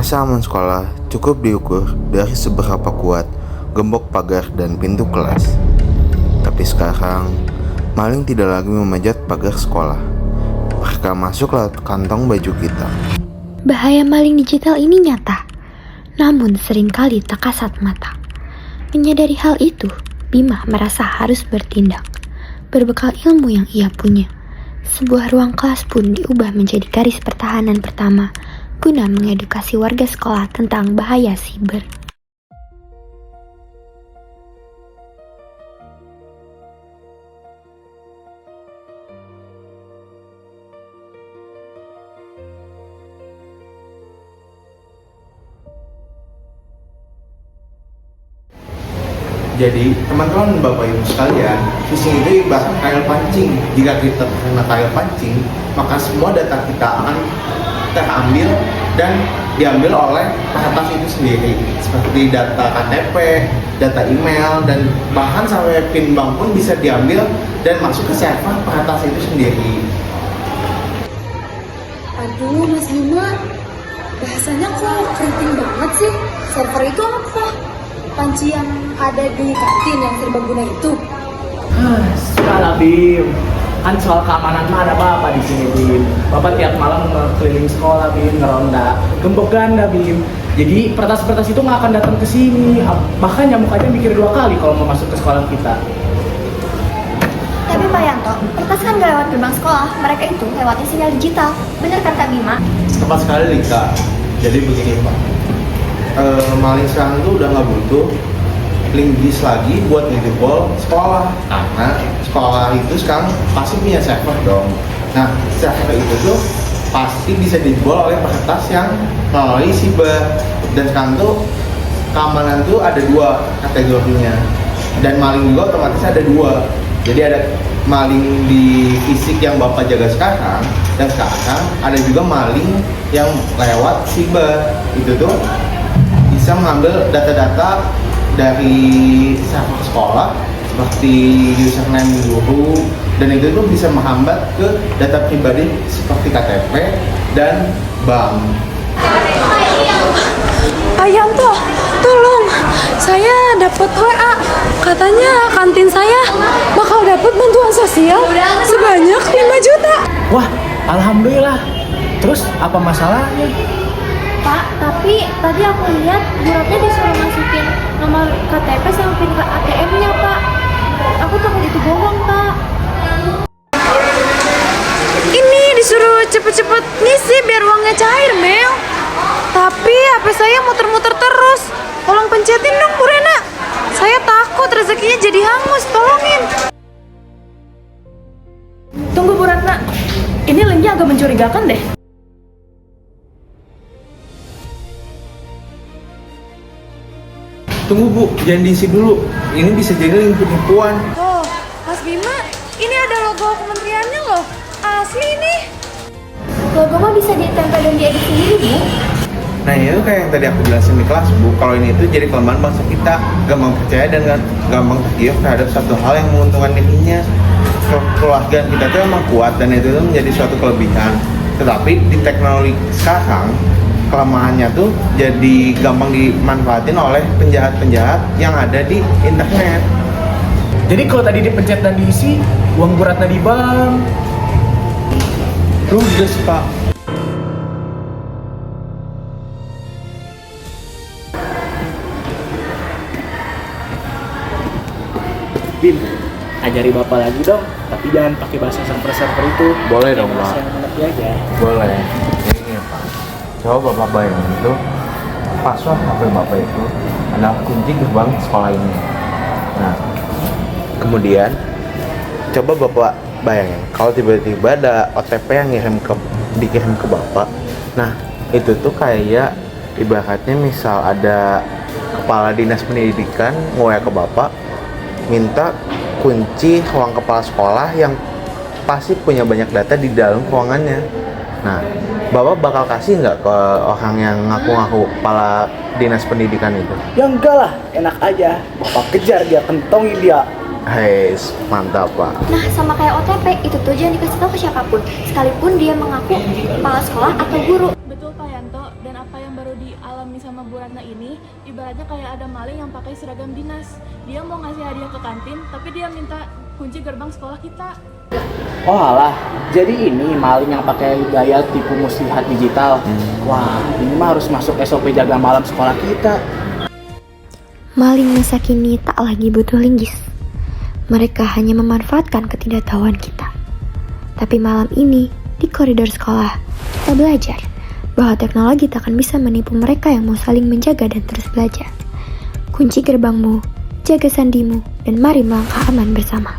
Masa aman sekolah cukup diukur dari seberapa kuat gembok pagar dan pintu kelas. Tapi sekarang, maling tidak lagi memanjat pagar sekolah. Mereka masuk lewat kantong baju kita. Bahaya maling digital ini nyata, namun seringkali tak kasat mata. Menyadari hal itu, Bima merasa harus bertindak. Berbekal ilmu yang ia punya, sebuah ruang kelas pun diubah menjadi garis pertahanan pertama guna mengedukasi warga sekolah tentang bahaya siber. Jadi, teman-teman Bapak Ibu sekalian, phishing itu ibarat kail pancing. Jika kita terkena kail pancing, maka semua data kita akan terambil dan diambil oleh peretas itu sendiri, seperti data KTP, data email, dan bahkan sampai PIN bank pun bisa diambil dan masuk ke server peretas itu sendiri. Aduh, Mas Bima, bahasanya kok keriting banget sih? Server itu apa? Panci yang ada di kantin yang serbaguna itu? Salah Bim, kan soal keamanan mah ada Bapak di sini Bim. Bapak tiap malam keliling sekolah Bim, ngeronda, gembok ganda Bim. Jadi peretas-peretas itu nggak akan datang ke sini. Bahkan nyamuk aja mikir 2 kali kalau mau masuk ke sekolah kita. Tapi Pak Yanto, peretas kan gak lewat gerbang sekolah, mereka itu lewatnya sinyal digital. Bener kan Kak Bima? Tepat sekali Lika. Jadi begini Pak, maling sekarang itu udah nggak butuh linggis lagi buat ngejebol sekolah, karena sekolah itu sekarang pasti punya server dong. Nah, server itu tuh pasti bisa dijebol oleh peretas yang melalui siber. Dan sekarang tuh keamanan tuh ada 2 kategorinya, dan maling juga otomatis ada 2. Jadi ada maling di fisik yang Bapak jaga sekarang, dan sekarang ada juga maling yang lewat siber. Itu tuh bisa mengambil data-data dari server sekolah seperti username guru, dan itu tuh bisa menghambat ke data pribadi seperti KTP dan bank. Pak Yanto, tolong, saya dapat WA. Katanya kantin saya bakal dapat bantuan sosial sebanyak 5 juta. Wah, alhamdulillah. Terus apa masalahnya? Pak, tapi tadi aku lihat Bu Ratna disuruh masukin nomor KTP sama PIN ATM-nya, Pak. Aku takut itu bohong, Pak. Ini disuruh cepet-cepet ngisi biar uangnya cair, Mel. Tapi HP saya muter-muter terus. Tolong pencetin dong, Bu Rena. Saya takut rezekinya jadi hangus, tolongin. Tunggu Bu Ratna, ini linknya agak mencurigakan deh. Tunggu Bu, jangan diisi dulu. Ini bisa jadi link penipuan. Oh, Mas Bima, ini ada logo kementeriannya loh. Asli nih. Logo mah bisa ditempel dan diedit sendiri, Bu. Nah itu kayak yang tadi aku jelasin di kelas Bu, kalau ini itu jadi kelemahan bangsa kita, gampang percaya dan gampang tergiur terhadap satu hal yang menguntungkan dirinya. Keluarga kita tuh emang kuat dan itu tuh menjadi suatu kelebihan. Tetapi di teknologi sekarang, kelemahannya tuh jadi gampang dimanfaatin oleh penjahat-penjahat yang ada di internet. Jadi kalau tadi dipencet dan diisi, uang Bu Ratna di bank. Ludes Pak. Bim, ajari Bapak lagi dong, tapi jangan pakai bahasa server-server itu. Boleh dong, Bahasa Pak. yang mengerti aja. Boleh. Ini ya Pak. Coba Bapak bayangin itu, password HP Bapak itu adalah kunci gerbang sekolah ini. Nah, kemudian coba Bapak bayangin kalau tiba-tiba ada OTP yang dikirim ke Bapak. Nah, itu tuh kayak ibaratnya misal ada kepala dinas pendidikan nge-WA ke Bapak minta kunci ruang kepala sekolah yang pasti punya banyak data di dalam ruangannya. Nah, Bapak bakal kasih nggak ke orang yang ngaku-ngaku kepala dinas pendidikan itu? Ya enggak lah, enak aja. Bapak kejar dia, kentongin dia. Hei, mantap Pak. Nah, sama kayak OTP, itu tuh jangan dikasih tahu ke siapapun, sekalipun dia mengaku kepala sekolah atau guru. Betul Pak Yanto, Dan apa yang baru dialami sama Bu Ratna ini ibaratnya kayak ada maling yang pakai seragam dinas. Dia mau ngasih hadiah ke kantin, tapi dia minta kunci gerbang sekolah kita. Oh alah, jadi ini maling yang pakai gaya tipu muslihat digital. Wah, ini mah harus masuk SOP jaga malam sekolah kita. Maling masa kini tak lagi butuh linggis. Mereka hanya memanfaatkan ketidaktahuan kita. Tapi malam ini, di koridor sekolah, kita belajar bahwa teknologi tak akan bisa menipu mereka yang mau saling menjaga dan terus belajar. Kunci gerbangmu, jaga sandimu, dan mari melangkah aman bersama.